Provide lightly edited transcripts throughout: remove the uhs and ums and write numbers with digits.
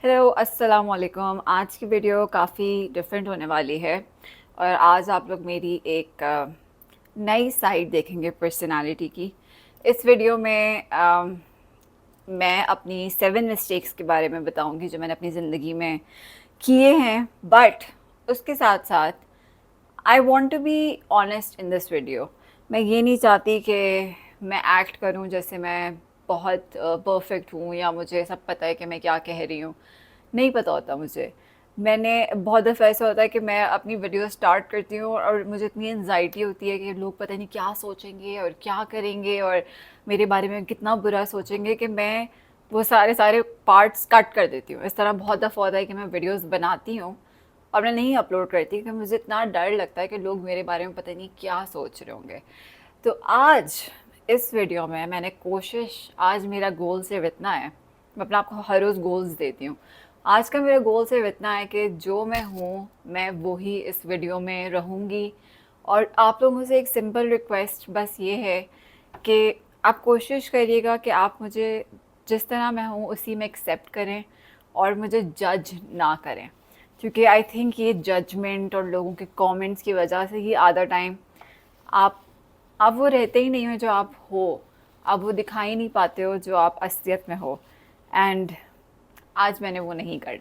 Hello अस्सलाम वालेकुम। आज की वीडियो काफ़ी डिफरेंट होने वाली है और आज आप लोग मेरी एक नई साइड देखेंगे पर्सनालिटी की। इस वीडियो में मैं अपनी 7 मिस्टेक्स के बारे में बताऊंगी जो मैंने अपनी ज़िंदगी में किए हैं, बट उसके साथ साथ I want to be honest in this video. मैं ये नहीं चाहती कि मैं एक्ट करूं जैसे मैं बहुत परफेक्ट हूँ या मुझे सब पता है कि मैं क्या कह रही हूँ। नहीं पता होता मुझे। मैंने बहुत दफ़ा ऐसा होता है कि मैं अपनी वीडियो स्टार्ट करती हूँ और मुझे इतनी एनजाइटी होती है कि लोग पता नहीं क्या सोचेंगे और क्या करेंगे और मेरे बारे में कितना बुरा सोचेंगे कि मैं वो सारे सारे पार्ट्स कट कर देती हूँ। इस तरह बहुत दफ़ा होता है कि मैं वीडियोस बनाती हूँ और मैं नहीं अपलोड करती कि मुझे इतना डर लगता है कि लोग मेरे बारे में पता नहीं क्या सोच रहे होंगे। तो आज इस वीडियो में मैंने कोशिश, आज मेरा गोल सिर्फ इतना है, मैं अपने आप को हर रोज़ गोल्स देती हूँ। आज का मेरा गोल सिर्फ इतना है कि जो मैं हूँ मैं वो ही इस वीडियो में रहूँगी। और आप लोगों से एक सिंपल रिक्वेस्ट बस ये है कि आप कोशिश करिएगा कि आप मुझे जिस तरह मैं हूँ उसी में एक्सेप्ट करें और मुझे जज ना करें, क्योंकि आई थिंक ये जजमेंट और लोगों के कमेंट्स की वजह से ही आधा टाइम आप आप वो रहते ही नहीं हो जो आप हो, आप वो दिखाई नहीं पाते हो जो आप असलियत में हो। एंड आज मैंने वो नहीं कर।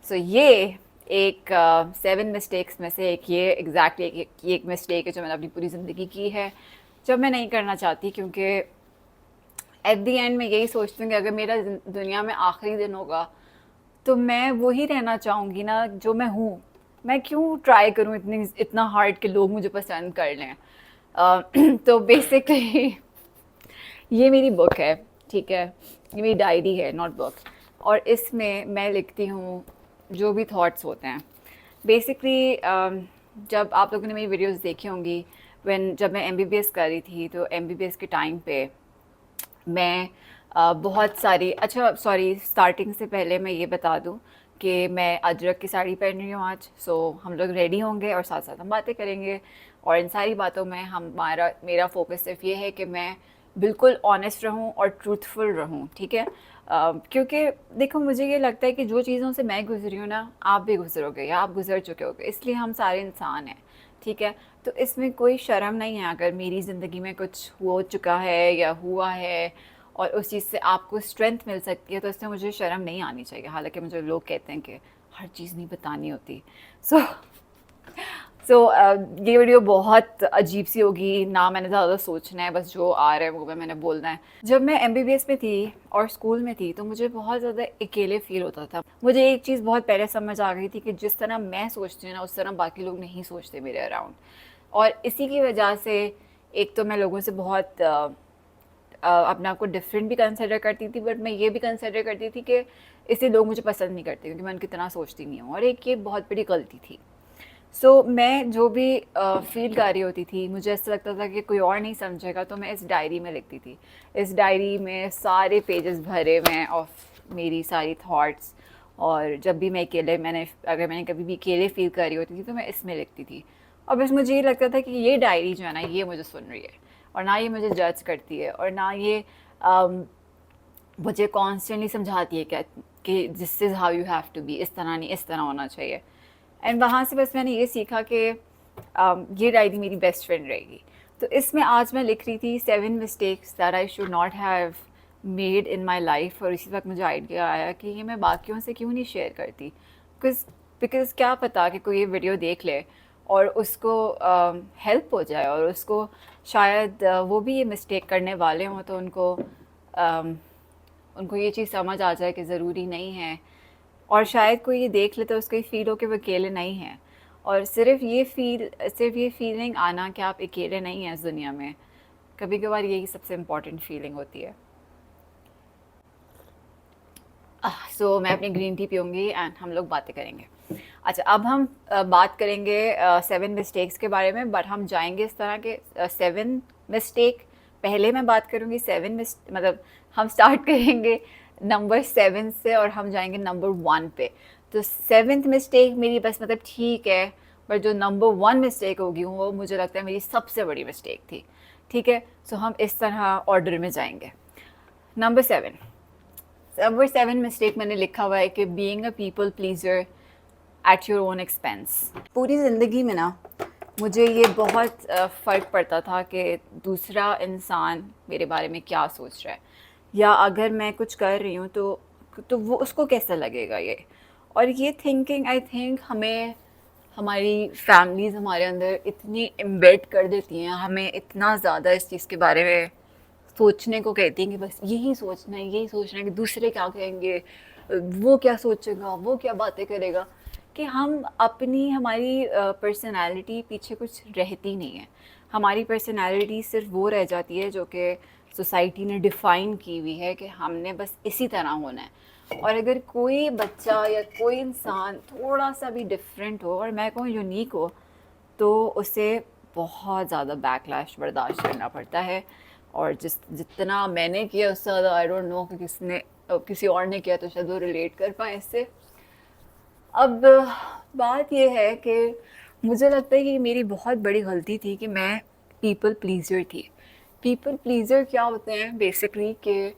सो ये एक 7 मिस्टेक्स में से एक, ये एग्जैक्टली एक मिस्टेक है जो मैंने अपनी पूरी ज़िंदगी की है, जब मैं नहीं करना चाहती, क्योंकि एट दी एंड मैं यही सोचती हूँ कि अगर मेरा दुनिया में आखिरी दिन होगा तो मैं वही रहना चाहूँगी ना जो मैं हूँ। मैं क्यों ट्राई करूँ इतना हार्ड कि लोग मुझे पसंद कर लें। तो बेसिकली ये मेरी बुक है, ठीक है, ये मेरी डायरी है, नोट बुक। और इसमें मैं लिखती हूँ जो भी थॉट्स होते हैं। बेसिकली जब आप लोगों ने मेरी वीडियोस देखी होंगी, जब मैं एमबीबीएस कर रही थी तो एमबीबीएस के टाइम पे मैं बहुत सारी, अच्छा सॉरी, स्टार्टिंग से पहले मैं ये बता दूं कि मैं अजरक की साड़ी पहन रही हूँ आज। सो हम लोग रेडी होंगे और साथ साथ हम बातें करेंगे और इन सारी बातों में हमारा मेरा फोकस सिर्फ ये है कि मैं बिल्कुल ऑनेस्ट रहूं और ट्रूथफुल रहूं, ठीक है। क्योंकि देखो, मुझे ये लगता है कि जो चीज़ों से मैं गुजरी हूँ ना, आप भी गुजरोगे या आप गुजर चुके होगे, इसलिए हम सारे इंसान हैं, ठीक है। तो इसमें कोई शर्म नहीं है अगर मेरी ज़िंदगी में कुछ हो चुका है या हुआ है और उस चीज़ से आपको स्ट्रेंथ मिल सकती है, तो इससे मुझे शर्म नहीं आनी चाहिए। हालांकि मुझे लोग कहते हैं कि हर चीज़ नहीं बतानी होती। सो सो ये वीडियो बहुत अजीब सी होगी ना, मैंने ज़्यादा सोचना है, बस जो आ रहा है वो मैंने बोलना है। जब मैं एमबीबीएस में थी और स्कूल में थी तो मुझे बहुत ज़्यादा अकेले फील होता था। मुझे एक चीज़ बहुत पहले समझ आ गई थी कि जिस तरह मैं सोचती हूँ ना, उस तरह बाकी लोग नहीं सोचते मेरे अराउंड। और इसी की वजह से एक तो मैं लोगों से बहुत अपने आप को डिफरेंट भी कंसिडर करती थी, बट मैं ये भी कंसिडर करती थी कि इसलिए लोग मुझे पसंद नहीं करते क्योंकि मैं उनकी तरह सोचती नहीं हूँ, और एक ये बहुत बड़ी गलती थी। सो मैं जो भी फील कर रही होती थी, मुझे ऐसा लगता था कि कोई और नहीं समझेगा, तो मैं इस डायरी में लिखती थी। इस डायरी में सारे पेजेस भरे हुए हैं ऑफ मेरी सारी थॉट्स। और जब भी मैं अकेले, अगर मैंने कभी भी अकेले फील कर रही होती थी तो मैं इसमें लिखती थी। और बस मुझे ये लगता था कि ये डायरी जो है ना, ये मुझे सुन रही है और ना ये मुझे जज करती है और ना ये मुझे कॉन्स्टेंटली समझाती है कि this is how you have to be, इस तरह नहीं, इस तरह होना चाहिए। एंड वहाँ से बस मैंने ये सीखा कि ये डायरी मेरी बेस्ट फ्रेंड रहेगी। तो इसमें आज मैं लिख रही थी 7 mistakes that I should not have made in my life, और इसी वक्त मुझे आइडिया आया कि ये मैं बाकियों से क्यों नहीं शेयर करती। बिकॉज बिकॉज क्या पता कि कोई ये वीडियो देख ले और उसको हेल्प हो जाए और उसको शायद वो भी ये मिस्टेक करने वाले हों, तो उनको ये चीज़ समझ आ जाए कि ज़रूरी नहीं है। और शायद कोई ये देख ले तो उसको ये फ़ील हो कि वो अकेले नहीं हैं। और सिर्फ ये फीलिंग आना कि आप अकेले नहीं हैं इस दुनिया में, कभी कभार यही सबसे इम्पॉर्टेंट फीलिंग होती है। सो मैं अपनी ग्रीन टी पीऊँगी एंड हम लोग बातें करेंगे। अच्छा, अब हम बात करेंगे 7 मिस्टेक्स के बारे में, बट हम जाएंगे इस तरह के 7 मिस्टेक। पहले मैं बात करूँगी मतलब हम स्टार्ट करेंगे नंबर 7 से और हम जाएंगे नंबर 1 पे। तो 7th मिस्टेक मेरी बस मतलब ठीक है, पर जो नंबर 1 मिस्टेक होगी वो मुझे लगता है मेरी सबसे बड़ी मिस्टेक थी, ठीक है। सो हम इस तरह ऑर्डर में जाएंगे। नंबर 7, नंबर 7 मिस्टेक मैंने लिखा हुआ है कि being a people pleaser at your own expense. पूरी ज़िंदगी में ना मुझे ये बहुत फ़र्क पड़ता था कि दूसरा इंसान मेरे बारे में क्या सोच रहा है, या अगर मैं कुछ कर रही हूँ तो वो उसको कैसा लगेगा ये। और ये थिंकिंग आई थिंक हमें हमारी फैमिलीज़ हमारे अंदर इतनी एम्बेड कर देती हैं, हमें इतना ज़्यादा इस चीज़ के बारे में सोचने को कहती हैं कि बस यही सोचना है कि दूसरे क्या कहेंगे, वो क्या सोचेगा, वो क्या बातें करेगा, कि हम अपनी हमारी पर्सनालिटी पीछे कुछ रहती नहीं है। हमारी पर्सनालिटी सिर्फ वो रह जाती है जो कि सोसाइटी ने डिफ़ाइन की हुई है कि हमने बस इसी तरह होना है। और अगर कोई बच्चा या कोई इंसान थोड़ा सा भी डिफरेंट हो, और मैं कहूँ यूनिक हो, तो उसे बहुत ज़्यादा बैकलैश बर्दाश्त करना पड़ता है। और जितना मैंने किया उससे ज़्यादा आई डोंट नो कि किसी और ने किया, तो शायद वो रिलेट कर पाए इससे। अब बात ये है कि मुझे लगता है कि मेरी बहुत बड़ी गलती थी कि मैं पीपल प्लीज़र थी। पीपल प्लीज़र क्या होते हैं बेसिकली, कि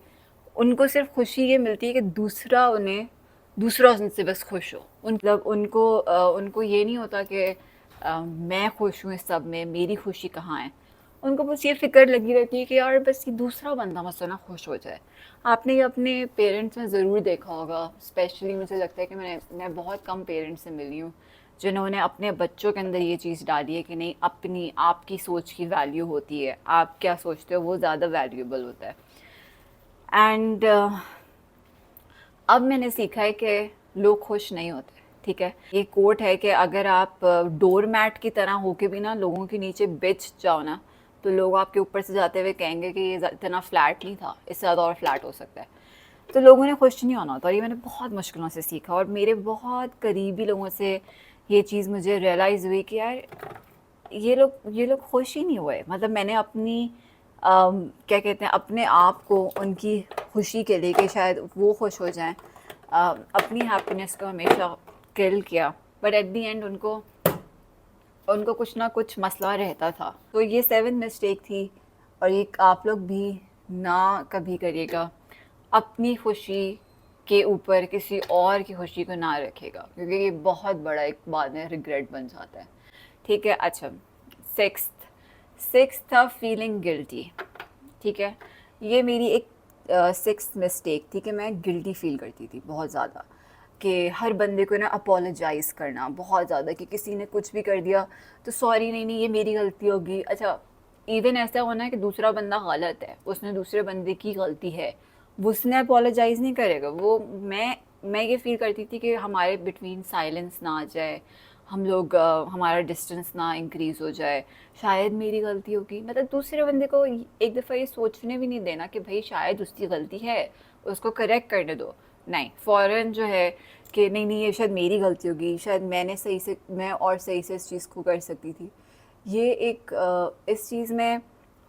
उनको सिर्फ खुशी ये मिलती है कि दूसरा उनसे बस खुश हो। मतलब उनको ये नहीं होता कि मैं खुश हूँ इस सब में, मेरी खुशी कहाँ है। उनको बस ये फ़िक्र लगी रहती है कि यार बस ये दूसरा बंदा मुझसे ना खुश हो जाए। आपने ये अपने पेरेंट्स में ज़रूर देखा होगा। स्पेशली मुझे लगता है कि मैं बहुत कम पेरेंट्स से मिली हूँ जिन्होंने अपने बच्चों के अंदर ये चीज़ डाली है कि नहीं, अपनी आपकी सोच की वैल्यू होती है, आप क्या सोचते हो वो ज़्यादा वैल्यूएबल होता है। एंड अब मैंने सीखा है कि लोग खुश नहीं होते। ठीक है, ये कोट है कि अगर आप डोर मैट की तरह होके भी ना लोगों के नीचे बिछ जाओ ना, तो लोग आपके ऊपर से जाते हुए कहेंगे कि ये इतना फ्लैट नहीं था, इससे ज़्यादा और फ्लैट हो सकता है। तो लोगों ने खुश नहीं होना होता, और ये मैंने बहुत मुश्किलों से सीखा। और मेरे बहुत करीबी लोगों से ये चीज़ मुझे रियलाइज़ हुई कि यार ये लोग खुश ही नहीं हुए। मतलब मैंने अपनी क्या कहते हैं, अपने आप को उनकी खुशी के लिए कि शायद वो खुश हो जाएं, अपनी हैप्पीनेस को हमेशा किल किया। बट एट दी एंड उनको उनको कुछ ना कुछ मसला रहता था। तो ये 7 मिस्टेक थी, और ये आप लोग भी ना कभी करिएगा। अपनी खुशी के ऊपर किसी और की खुशी को ना रखेगा, क्योंकि ये बहुत बड़ा एक बाद में रिग्रेट बन जाता है। ठीक है, अच्छा। सिक्स्थ था फीलिंग गिल्टी। ठीक है, ये मेरी एक सिक्स्थ मिस्टेक थी कि मैं गिल्टी फील करती थी बहुत ज़्यादा, कि हर बंदे को ना अपोलोजाइज़ करना बहुत ज़्यादा, कि किसी ने कुछ भी कर दिया तो सॉरी, नहीं नहीं ये मेरी गलती होगी। अच्छा, इवन ऐसा होना है कि दूसरा बंदा गलत है, उसने दूसरे बंदे की गलती है, वो उसने अपोलोजाइज़ नहीं करेगा। वो मैं ये फील करती थी कि हमारे बिटवीन साइलेंस ना आ जाए, हम लोग हमारा डिस्टेंस ना इंक्रीज़ हो जाए, शायद मेरी गलती होगी। मतलब दूसरे बंदे को एक दफ़ा ये सोचने भी नहीं देना कि भाई शायद उसकी गलती है, उसको करेक्ट करने दो। नहीं, फ़ौरन जो है कि नहीं नहीं ये शायद मेरी गलती होगी, शायद मैं और सही से इस चीज़ को कर सकती थी। ये एक इस चीज़ में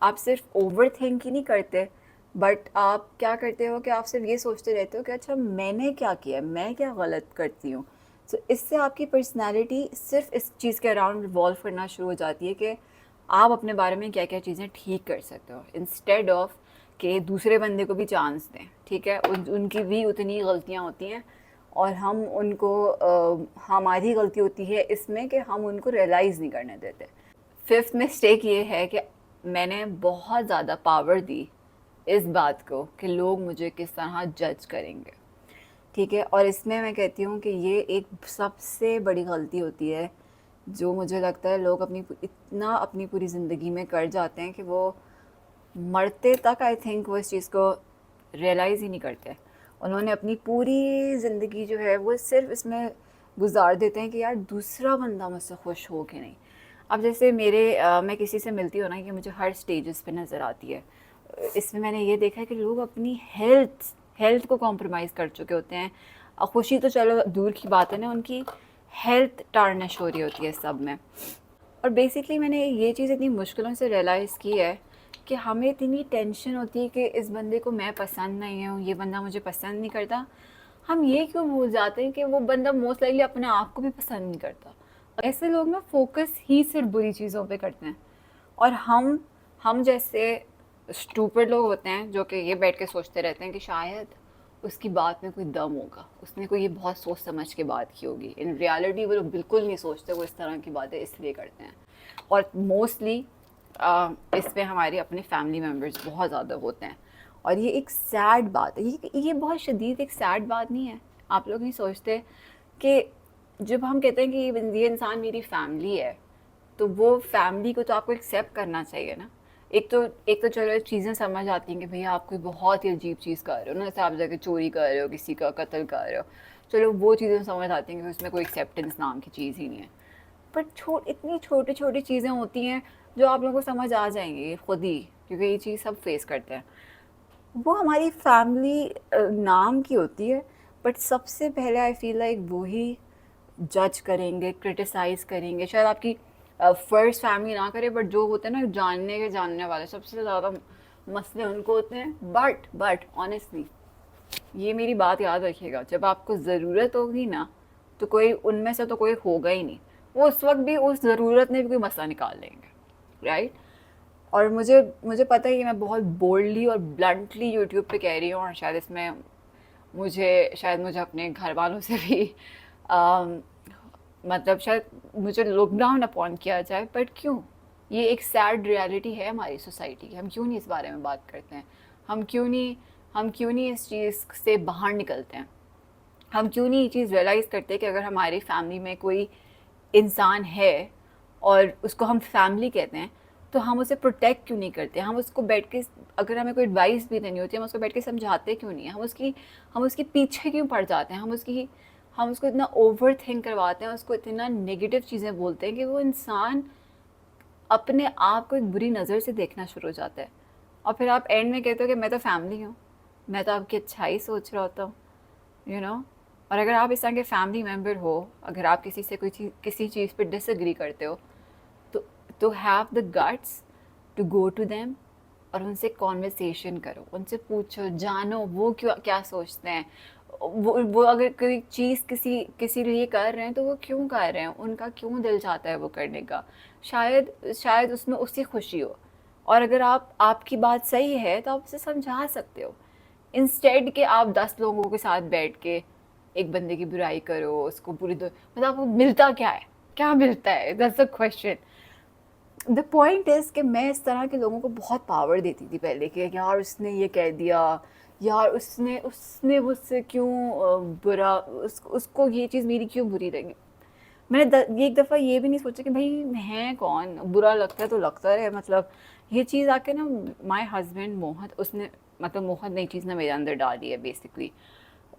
आप सिर्फ ओवर थिंक ही नहीं करते, बट आप क्या करते हो कि आप सिर्फ ये सोचते रहते हो कि अच्छा मैंने क्या किया, मैं क्या गलत करती हूँ। तो इससे आपकी पर्सनैलिटी सिर्फ इस चीज़ के अराउंड रिवॉल्व करना शुरू हो जाती है कि आप अपने बारे में क्या क्या चीज़ें ठीक कर सकते हो, इंस्टेड ऑफ कि दूसरे बंदे को भी चांस दें। ठीक है, उनकी भी उतनी गलतियाँ होती हैं, और हम उनको हमारी गलती होती है इसमें कि हम उनको रियलाइज़ नहीं करने देते। फिफ्थ मिस्टेक ये है कि मैंने बहुत ज़्यादा पावर दी इस बात को कि लोग मुझे किस तरह जज करेंगे। ठीक है, और इसमें मैं कहती हूँ कि ये एक सबसे बड़ी गलती होती है जो मुझे लगता है लोग इतना अपनी पूरी ज़िंदगी में कर जाते हैं कि वो मरते तक आई थिंक वो इस चीज़ को रियलाइज़ ही नहीं करते। उन्होंने अपनी पूरी ज़िंदगी जो है वो सिर्फ इसमें गुजार देते हैं कि यार दूसरा बंदा मुझसे खुश हो कि नहीं। अब जैसे मैं किसी से मिलती हूँ ना, कि मुझे हर स्टेजेस पे नज़र आती है। इसमें मैंने ये देखा है कि लोग अपनी हेल्थ को कॉम्प्रोमाइज़ कर चुके होते हैं। खुशी तो चलो दूर की बात है ना, उनकी हेल्थ टार्निश हो रही होती है सब में। और बेसिकली मैंने ये चीज़ इतनी मुश्किलों से रियलाइज़ की है कि हमें इतनी टेंशन होती है कि इस बंदे को मैं पसंद नहीं हूँ, ये बंदा मुझे पसंद नहीं करता। हम ये क्यों भूल जाते हैं कि वो बंदा मोस्ट लाइकली अपने आप को भी पसंद नहीं करता। ऐसे लोग ना फोकस ही सिर्फ बुरी चीज़ों पे करते हैं, और हम जैसे स्टूपिड लोग होते हैं जो कि ये बैठ के सोचते रहते हैं कि शायद उसकी बात में कोई दम होगा, उसने कोई ये बहुत सोच समझ के बात की होगी। इन रियलिटी वो लोग बिल्कुल नहीं सोचते, वो इस तरह की बातें इसलिए करते हैं। और मोस्टली इसमें हमारे अपने फैमिली मेम्बर्स बहुत ज़्यादा होते हैं। और ये एक सैड बात है, ये बहुत शदीद एक सैड बात नहीं है। आप लोग नहीं सोचते कि जब हम कहते हैं कि ये इंसान मेरी फैमिली है, तो वो फैमिली को तो आपको एक्सेप्ट करना चाहिए ना। एक तो चलो चीज़ें समझ आती हैं कि भैया आप कोई बहुत ही अजीब चीज़ कर रहे हो ना, जैसे आप जाके चोरी कर रहे हो, किसी का कत्ल कर रहे हो, चलो वो चीज़ें समझ आती हैं कि उसमें कोई एक्सेप्टेंस नाम की चीज़ ही नहीं है। पर इतनी छोटी छोटी चीज़ें होती हैं जो आप लोगों को समझ आ जाएंगी खुद ही, क्योंकि ये चीज़ सब फेस करते हैं। वो हमारी फैमिली नाम की होती है, बट सबसे पहले आई फील लाइक वो ही जज करेंगे, क्रिटिसाइज़ करेंगे। शायद आपकी फर्स्ट फैमिली ना करे, बट जो होते हैं ना जानने वाले, सबसे ज़्यादा मसले उनको होते हैं। बट ऑनेस्टली ये मेरी बात याद रखिएगा, जब आपको ज़रूरत होगी ना, तो कोई उनमें से तो कोई होगा ही नहीं। वो उस वक्त भी उस ज़रूरत में भी कोई मसला निकाल लेंगे, राइट। और मुझे मुझे पता है कि मैं बहुत बोल्डली और ब्लंटली यूट्यूब पे कह रही हूँ, और शायद मुझे अपने घर वालों से भी मतलब शायद मुझे लुक डाउन अपॉन किया जाए, बट क्यों? ये एक सैड रियलिटी है हमारी सोसाइटी की। हम क्यों नहीं इस बारे में बात करते हैं? हम क्यों नहीं इस चीज़ से बाहर निकलते हैं? हम क्यों नहीं ये चीज़ रियलाइज़ करते कि अगर हमारी फैमिली में कोई इंसान है और उसको हम फैमिली कहते हैं, तो हम उसे प्रोटेक्ट क्यों नहीं करते? हम उसको बैठ के, अगर हमें कोई एडवाइस भी देनी होती है, हम उसको बैठ के समझाते क्यों नहीं है? हम उसके पीछे क्यों पड़ जाते हैं? हम उसको इतना ओवर थिंक करवाते हैं, उसको इतना नेगेटिव चीज़ें बोलते हैं कि वो इंसान अपने आप को एक बुरी नज़र से देखना शुरू हो जाता है। और फिर आप एंड में कहते हो कि मैं तो फैमिली हूँ, मैं तो आपकी अच्छाई सोच रहा होता हूँ, यू नो। और अगर आप इस तरह के फैमिली मेम्बर हो, अगर आप किसी से किसी चीज़ पर डिसएग्री करते हो, तो have the guts to go to them और उनसे कॉन्वर्सेशन करो, उनसे पूछो, जानो वो क्या सोचते हैं। वो अगर कोई चीज़ किसी लिए कर रहे हैं, तो वो क्यों कर रहे हैं, उनका क्यों दिल चाहता है वो करने का। शायद उसमें उसकी खुशी हो। और अगर आपकी बात सही है, तो आप उसे समझा सकते हो, इंस्टेड के आप 10 लोगों के साथ बैठ के एक बंदे की बुराई करो, उसको मतलब आपको मिलता क्या है? क्या मिलता है? That's the question. The point is कि मैं इस तरह के लोगों को बहुत पावर देती थी पहले, कि यार उसने ये कह दिया, यार उसने मुझसे क्यों बुरा, उसको ये चीज़ मेरी क्यों बुरी लगी। मैंने एक दफ़ा ये भी नहीं सोचा कि भाई है कौन, बुरा लगता है तो लगता है। मतलब ये चीज़ आके ना, माय हस्बैंड मोहत, उसने मतलब मोहत नई चीज़ ना मेरे अंदर डाली है बेसिकली।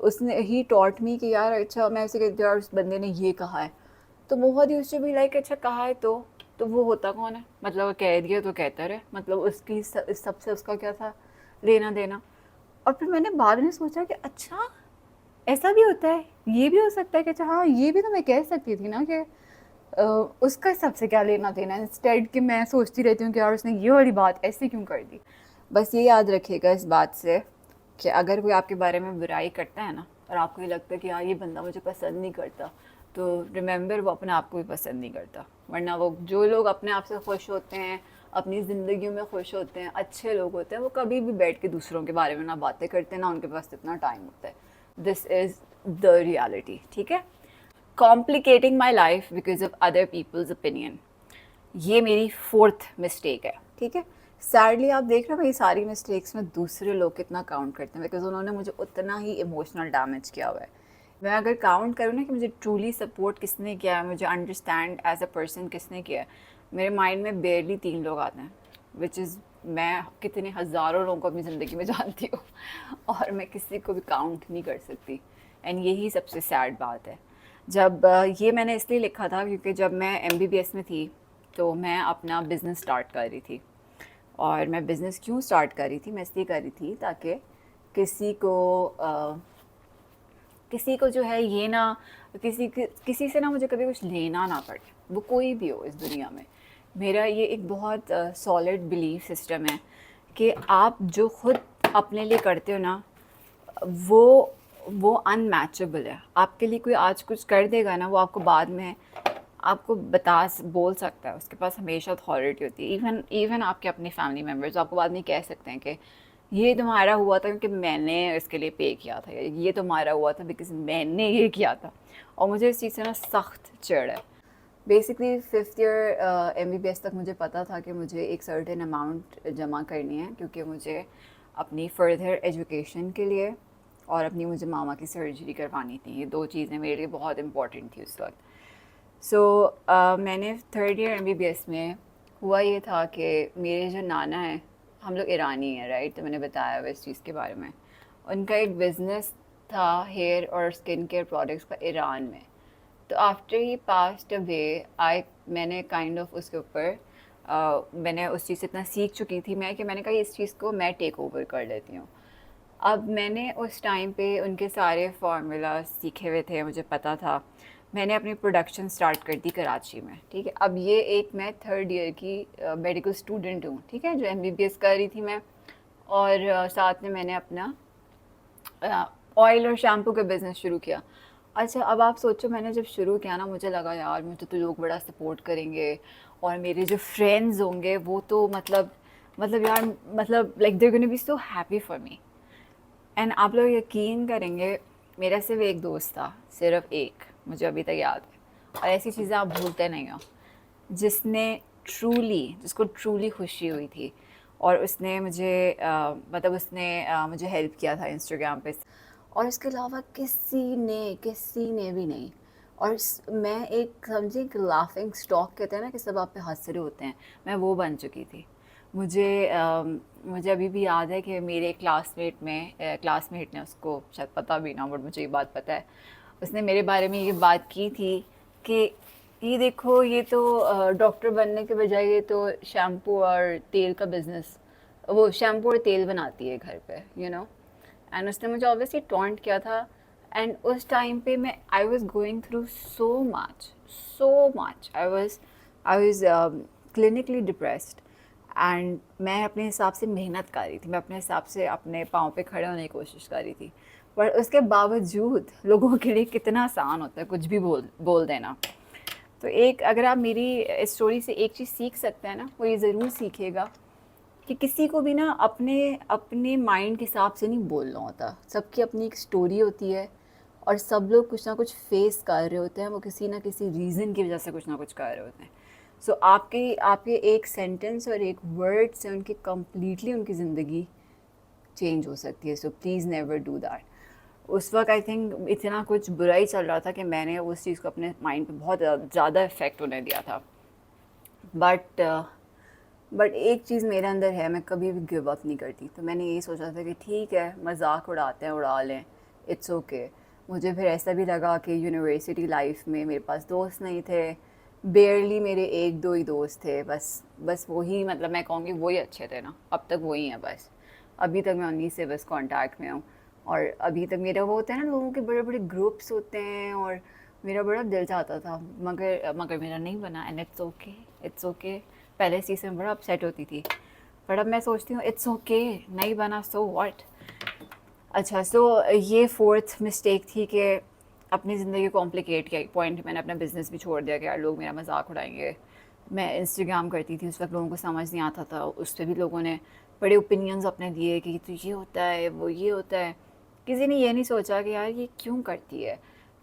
उसने ही टॉट मी कि यार अच्छा, मैं ऐसे कहती हूँ यार उस बंदे ने ये कहा है, तो मोहत यूज्ड टू बी लाइक अच्छा कहा है तो वो होता कौन है? मतलब कह दिया तो कहता रहे, मतलब उसकी इस सबसे उसका क्या था लेना देना। और फिर मैंने बाद में सोचा कि अच्छा ऐसा भी होता है, ये भी हो सकता है कि अच्छा हाँ, ये भी तो मैं कह सकती थी ना कि उसका सबसे क्या लेना देना, इंस्टेड कि मैं सोचती रहती हूँ कि यार उसने ये वाली बात ऐसे क्यों कर दी। बस ये याद रखिएगा इस बात से कि अगर कोई आपके बारे में बुराई करता है ना, और आपको ये लगता है कि यार ये बंदा मुझे पसंद नहीं करता, तो रिमेंबर वो अपने आप को भी पसंद नहीं करता। वरना वो जो लोग अपने आप से खुश होते हैं, अपनी ज़िंदगी में खुश होते हैं, अच्छे लोग होते हैं, वो कभी भी बैठ के दूसरों के बारे में ना बातें करते, ना उनके पास इतना टाइम होता है। दिस इज़ द रियलिटी, ठीक है। Complicating my life because of other peoples opinion, ये मेरी 4th मिस्टेक है, ठीक है। सैडली आप देख रहे हो मेरी सारी मिस्टेक्स में दूसरे लोग कितना काउंट करते हैं, बिकॉज उन्होंने मुझे उतना ही इमोशनल डैमेज किया हुआ है। मैं अगर काउंट करूँ ना कि मुझे ट्रूली सपोर्ट किसने किया है, मुझे अंडरस्टैंड एज अ पर्सन किसने किया है, मेरे माइंड में बेयरली 3 लोग आते हैं, विच इज़ मैं कितने हज़ारों लोगों को अपनी ज़िंदगी में जानती हूँ और मैं किसी को भी काउंट नहीं कर सकती। एंड यही सबसे सैड बात है। जब ये मैंने इसलिए लिखा था क्योंकि जब मैं MBBS में थी, तो मैं अपना बिज़नेस स्टार्ट कर रही थी। और मैं बिज़नेस क्यों स्टार्ट कर रही थी? मैं इसलिए कर रही थी ताकि किसी को जो है ये ना, किसी से ना मुझे कभी कुछ लेना ना पड़े, वो कोई भी हो इस दुनिया में। मेरा ये एक बहुत सॉलिड बिलीफ सिस्टम है कि आप जो खुद अपने लिए करते हो ना, वो अनमैचेबल है। आपके लिए कोई आज कुछ कर देगा ना, वो आपको बाद में आपको बोल सकता है, उसके पास हमेशा अथॉरिटी होती है। इवन आपके अपने फैमिली मेम्बर्स आपको बाद में कह सकते हैं कि ये तुम्हारा हुआ था क्योंकि मैंने इसके लिए पे किया था, ये तुम्हारा हुआ था बिकॉज मैंने ये किया था। और मुझे इस चीज़ से ना सख्त चिढ़ है। बेसिकली 5th ईयर MBBS तक मुझे पता था कि मुझे एक सर्टेन अमाउंट जमा करनी है, क्योंकि मुझे अपनी फर्दर एजुकेशन के लिए और अपनी मुझे मामा की सर्जरी करवानी थी। ये 2 चीज़ें मेरे लिए बहुत इंपॉर्टेंट थी उस वक्त। सो मैंने 3rd ईयर MBBS में हुआ ये था कि मेरे जो नाना हैं, हम लोग ईरानी हैं राइट, तो मैंने बताया हुआ इस चीज़ के बारे में। उनका एक बिज़नेस था हेयर और स्किन केयर प्रोडक्ट्स का ईरान में। तो आफ्टर ही पास्ट अवे मैंने काइंड ऑफ उसके ऊपर मैंने उस चीज़ से इतना सीख चुकी थी मैं, कि मैंने कहा इस चीज़ को मैं टेक ओवर कर लेती हूँ। अब मैंने उस टाइम पे उनके सारे फार्मूला सीखे हुए थे, मुझे पता था। मैंने अपनी प्रोडक्शन स्टार्ट कर दी कराची में, ठीक है। अब ये एक मैं 3rd ईयर की मेडिकल स्टूडेंट हूँ, ठीक है, जो MBBS कर रही थी मैं। और साथ में मैंने अपना ऑयल और शैम्पू का बिज़नेस शुरू किया। अच्छा, अब आप सोचो, मैंने जब शुरू किया ना, मुझे लगा यार मुझे तो लोग बड़ा सपोर्ट करेंगे और मेरे जो फ्रेंड्स होंगे वो तो मतलब यार मतलब like they're gonna be so happy for me. And आप लोग यकीन करेंगे, मेरा सिर्फ एक दोस्त था, सिर्फ एक, मुझे अभी तक याद है। और ऐसी चीज़ें आप भूलते नहीं हो, जिसको ट्रूली खुशी हुई थी। और उसने मुझे मतलब उसने मुझे हेल्प किया था इंस्टाग्राम पे। और इसके अलावा किसी ने भी नहीं। और मैं एक समझे एक लाफिंग स्टॉक कहते हैं ना, कि सब आप पे हंस रहे होते हैं, मैं वो बन चुकी थी। मुझे अभी भी याद है कि मेरे क्लासमेट ने, उसको शायद पता भी ना बट मुझे ये बात पता है, उसने मेरे बारे में ये बात की थी कि ये देखो, ये तो डॉक्टर बनने के बजाय ये तो शैम्पू और तेल का बिज़नेस, वो शैम्पू और तेल बनाती है घर पे, एंड उसने मुझे ऑब्वियसली टॉन्ट किया था। एंड उस टाइम पे मैं I was going through so much I was clinically depressed. And मैं अपने हिसाब से मेहनत कर रही थी, मैं अपने हिसाब से अपने पाँव पे खड़े होने की कोशिश कर रही थी। पर उसके बावजूद लोगों के लिए कितना आसान होता है कुछ भी बोल देना। तो एक, अगर आप मेरी इस स्टोरी से एक चीज़ सीख सकते हैं ना, वो ये ज़रूर सीखिएगा कि किसी को भी ना अपने अपने माइंड के हिसाब से नहीं बोलना होता। सबकी अपनी एक स्टोरी होती है और सब लोग कुछ ना कुछ फेस कर रहे होते हैं, वो किसी ना किसी रीज़न की वजह से कुछ ना कुछ कर रहे होते हैं। सो आपके आपके एक सेंटेंस और एक वर्ड से कम्प्लीटली उनकी ज़िंदगी चेंज हो सकती है। So please never do that. उस वक्त आई थिंक इतना कुछ बुरा ही चल रहा था कि मैंने उस चीज़ को अपने माइंड पे बहुत ज़्यादा इफ़ेक्ट होने दिया था। बट एक चीज़ मेरे अंदर है, मैं कभी भी गिव अप नहीं करती। तो मैंने यही सोचा था कि ठीक है, मजाक उड़ाते हैं, उड़ा लें, इट्स ओके। मुझे फिर ऐसा भी लगा कि यूनिवर्सिटी लाइफ में मेरे पास दोस्त नहीं थे, बेयरली मेरे 1-2 ही दोस्त थे, बस वही, मतलब मैं कहूँगी वही अच्छे थे ना, अब तक वही हैं बस। अभी तक मैं उन्हीं से बस कांटेक्ट में हूँ। और अभी तक मेरा वो होता है ना, लोगों के बड़े बड़े ग्रुप्स होते हैं, और मेरा बड़ा दिल चाहता था, मगर मेरा नहीं बना। And it's okay. पहले इस चीज़ में बड़ा अपसेट होती थी, पर अब मैं सोचती हूँ इट्स ओके, नहीं बना सो व्हाट। अच्छा, सो ये 4th मिस्टेक थी कि अपनी ज़िंदगी कॉम्प्लिकेट किया। पॉइंट, मैंने अपना बिज़नेस भी छोड़ दिया कि यार लोग मेरा मजाक उड़ाएंगे। मैं इंस्टाग्राम करती थी, उस वक्त लोगों को समझ नहीं आता था, उस पर भी लोगों ने बड़े ओपिनियंस अपने दिए कि तो ये होता है, वो ये होता है। किसी ने ये नहीं सोचा कि यार ये क्यों करती है,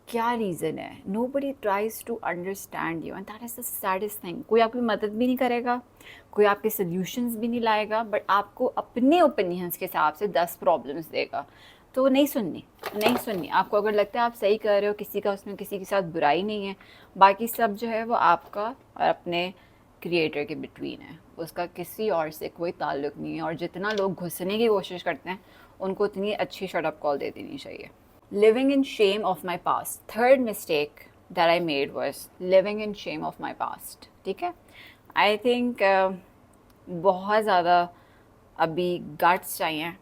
क्या रीज़न है। Nobody tries to understand you, and that is the saddest thing. कोई आपकी मदद भी नहीं करेगा, कोई आपके सोल्यूशंस भी नहीं लाएगा, बट आपको अपने ओपिनियंस के हिसाब से 10 प्रॉब्लम्स देगा। तो नहीं सुननी आपको। अगर लगता है आप सही कर रहे हो, किसी का उसमें किसी के साथ बुराई नहीं है, बाकी सब जो है वो आपका और अपने क्रिएटर के बिटवीन है, उसका किसी और से कोई ताल्लुक़ नहीं है। और जितना लोग घुसने की कोशिश करते हैं, उनको उतनी अच्छी शट अप कॉल दे देनी चाहिए। Living in Shem of my past, third mistake that I made was living in Shem of my past. ठीक है, आई थिंक बहुत ज़्यादा अभी गट्स चाहिए।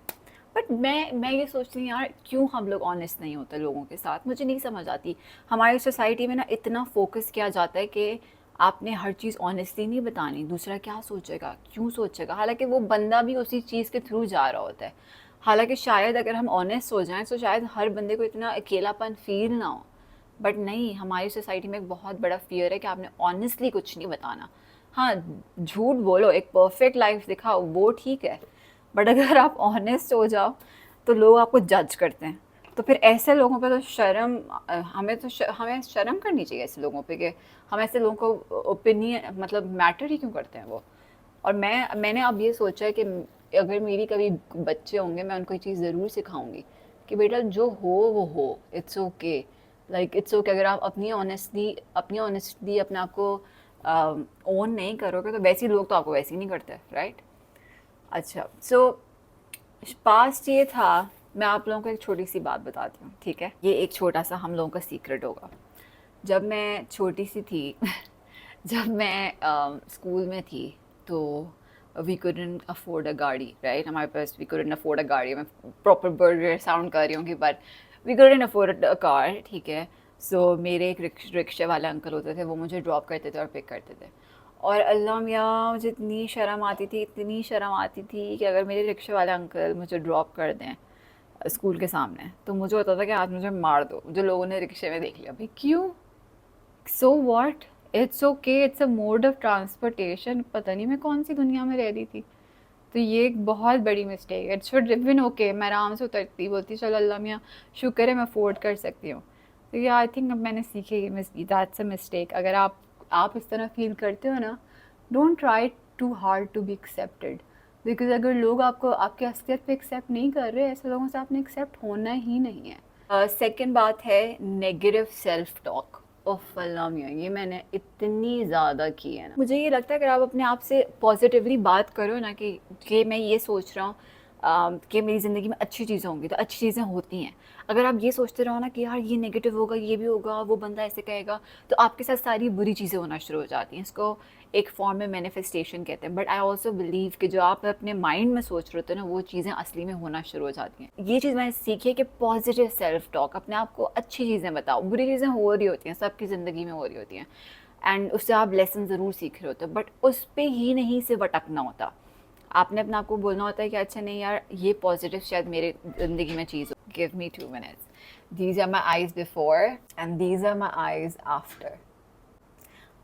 बट मैं ये सोचती हूँ यार, क्यों हम लोग ऑनेस्ट नहीं होते लोगों के साथ, मुझे नहीं समझ आती। हमारी सोसाइटी में ना इतना फोकस किया जाता है कि आपने हर चीज़ ऑनेस्टली नहीं बतानी, दूसरा क्या सोचेगा, क्यों सोचेगा, हालांकि वो बंदा भी उसी चीज़ के थ्रू जा रहा होता है। हालांकि शायद अगर हम ऑनेस्ट हो जाएं तो शायद हर बंदे को इतना अकेलापन फील ना हो। बट नहीं, हमारी सोसाइटी में एक बहुत बड़ा फियर है कि आपने ऑनेस्टली कुछ नहीं बताना। हाँ, झूठ बोलो, एक परफेक्ट लाइफ दिखाओ, वो ठीक है, बट अगर आप ऑनेस्ट हो जाओ तो लोग आपको जज करते हैं। तो फिर ऐसे लोगों पे तो शर्म, हमें शर्म करनी चाहिए ऐसे लोगों पे कि हम ऐसे लोगों को ओपिनियन मतलब मैटर ही क्यों करते हैं वो। और मैंने अब ये सोचा है कि अगर मेरी कभी बच्चे होंगे मैं उनको ये चीज़ ज़रूर सिखाऊंगी कि बेटा जो हो वो हो, it's okay, like it's okay. अगर आप अपनी ऑनेस्टली अपने आप को ओन नहीं करोगे तो वैसे ही लोग तो आपको वैसे ही नहीं करते, राइट। अच्छा, सो पास्ट ये था, मैं आप लोगों को एक छोटी सी बात बताती हूँ, ठीक है। ये एक छोटा सा हम लोगों का सीक्रेट होगा। जब मैं छोटी सी थी जब मैं स्कूल में थी तो वी couldn't अफोर्ड अ गाड़ी, राइट। हमारे पास वी couldn't अफोर्ड अ गाड़ी, मैं प्रॉपर बर्गर साउंड कर रही हूँ but we couldn't afford a car, ठीक है। सो मेरे एक रिक्शे वाले अंकल होते थे, वो मुझे ड्रॉप करते थे और पिक करते थे। और अल्लाह मियाँ मुझे इतनी शर्म आती थी, इतनी शर्म आती थी कि अगर मेरे रिक्शे वाले अंकल मुझे ड्रॉप कर दें स्कूल के सामने तो मुझे होता था कि आज मुझे मार दो, जो लोगों ने रिक्शे में देख लिया। भाई क्यों, so what, it's okay, it's a mode of transportation. पता नहीं मैं कौन सी दुनिया में रह रही थी। तो ये एक बहुत बड़ी मिस्टेक है। इट शुड बिन ओके, मैं आराम से उतरती बोलती चलो अल्लाह मियाँ शुक्र है मैं अफोर्ड कर सकती हूँ। तो ये आई थिंक अब मैंने सीखी कि दैट्स अ मिस्टेक। अगर आप इस तरह फील करते हो ना, don't try too hard to be accepted, because अगर लोग आपको आपके असलियत पे एक्सेप्ट नहीं कर रहे, ऐसे लोगों से आपने एक्सेप्ट होना ही नहीं है। सेकंड बात है नेगेटिव सेल्फ टॉक। ओफ अल्लाह मियाँ, ये मैंने इतनी ज़्यादा की है ना। मुझे ये लगता है अगर आप अपने आप से पॉजिटिवली बात करो ना कि मैं ये सोच रहा हूँ कि मेरी ज़िंदगी में अच्छी चीज़ें होंगी, तो अच्छी चीज़ें होती हैं। अगर आप ये सोचते रहो ना कि यार ये नेगेटिव होगा, ये भी होगा, वो बंदा ऐसे कहेगा, तो आपके साथ सारी बुरी चीज़ें होना शुरू हो जाती हैं। इसको एक फॉर्म में मैनिफेस्टेशन कहते हैं। बट आई ऑल्सो बिलीव कि जो आप अपने माइंड में सोच रहे होते हो ना, वो चीज़ें असली में होना शुरू हो जाती हैं। ये चीज़ मैंने सीखी है कि पॉजिटिव सेल्फ टॉक, अपने आप को अच्छी चीज़ें बताओ। बुरी चीज़ें हो रही होती हैं, सबकी ज़िंदगी में हो रही होती हैं, एंड उससे आप लेसन ज़रूर सीख रहे होते हो, बट उस पर ही नहीं से भटकना होता। आपने अपने आप को बोलना होता है कि अच्छा नहीं यार, ये पॉजिटिव शायद मेरे ज़िंदगी में चीज़ हो। Give me 2 minutes, these are my eyes before and these are my eyes after.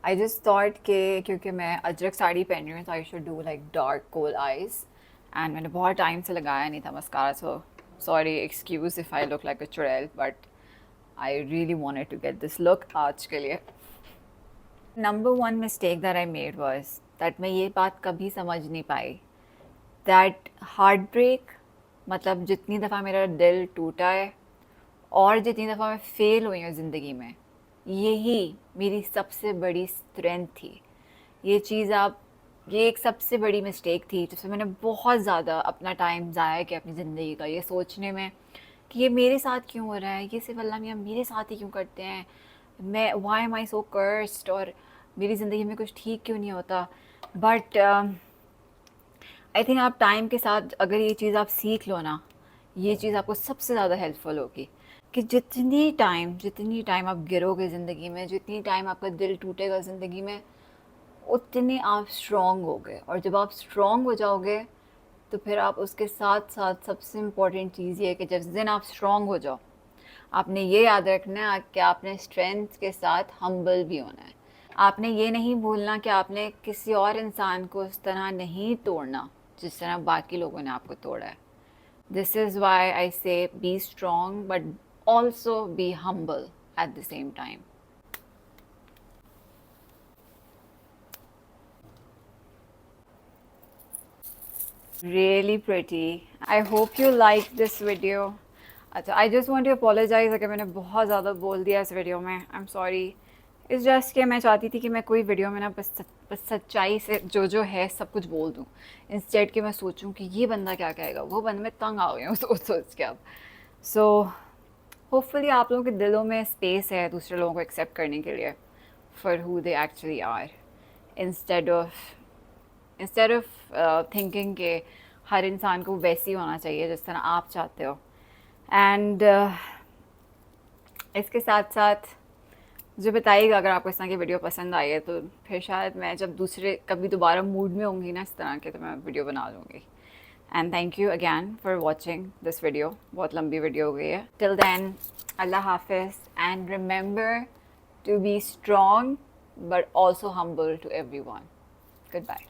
I just thought कि क्योंकि मैं अजरक साड़ी पहन रही हूँ तो I should do like dark kohl eyes, and मैंने बहुत टाइम से लगाया नहीं था mascara, so sorry, excuse if I look like a चुड़ैल, but I really wanted to get this look आज के लिए। Number one mistake that I made was that मैं ये बात कभी समझ नहीं पाई दैट हार्ट ब्रेक, मतलब जितनी दफ़ा मेरा दिल टूटा है और जितनी दफ़ा मैं फ़ेल हुई हूँ ज़िंदगी में, यही मेरी सबसे बड़ी स्ट्रेंथ थी। ये चीज़ आप ये एक सबसे बड़ी मिस्टेक थी जिससे मैंने बहुत ज़्यादा अपना टाइम ज़ाया किया अपनी ज़िंदगी का, ये सोचने में कि ये मेरे साथ क्यों हो रहा है, ये सिर्फ अल्लाह मियाँ मेरे साथ ही क्यों करते हैं, मैं why am I so cursed, और मेरी ज़िंदगी में कुछ ठीक क्यों नहीं होता। बट आई थिंक आप टाइम के साथ अगर ये चीज़ आप सीख लो ना, ये चीज़ आपको सबसे ज़्यादा हेल्पफुल होगी कि जितनी टाइम आप गिरोगे ज़िंदगी में, जितनी टाइम आपका दिल टूटेगा ज़िंदगी में, उतने आप स्ट्रॉन्ग हो गए। और जब आप स्ट्रॉन्ग हो जाओगे तो फिर आप उसके साथ साथ सबसे इम्पॉर्टेंट चीज़ ये है कि जिस दिन आप स्ट्रॉन्ग हो जाओ, आपने ये याद रखना है कि आपने स्ट्रेंथ के साथ हम्बल भी होना है। आपने ये नहीं भूलना कि आपने किसी और इंसान को उस तरह नहीं तोड़ना जिस तरह बाकी लोगों ने आपको तोड़ा है। This is why I say be strong but also be humble at the same time. Really pretty. I hope you like this video. अच्छा, I just want to apologise अगर मैंने बहुत ज़्यादा बोल दिया इस वीडियो में, I am sorry. Is just कि मैं चाहती थी कि मैं कोई वीडियो में ना बस सच्चाई से जो है सब कुछ बोल दूँ, इंस्टेड कि मैं सोचूं कि ये बंदा क्या कहेगा, वो बंदा, मैं तंग आ गई हूँ सोच के अब। सो होपफुली आप लोगों के दिलों में स्पेस है दूसरे लोगों को एक्सेप्ट करने के लिए for who they actually are, instead of thinking कि हर इंसान को वैसे ही होना चाहिए जिस तरह आप चाहते हो। एंड इसके साथ साथ जो बताइएगा अगर आपको इस तरह की वीडियो पसंद आई है, तो फिर शायद मैं जब दूसरे कभी दोबारा मूड में होंगी ना इस तरह के, तो मैं वीडियो बना लूँगी। And thank you again for watching this video, बहुत लंबी वीडियो हो गई है। टिल देन अल्लाह हाफिज़, and remember to be strong but also humble to everyone. Good bye.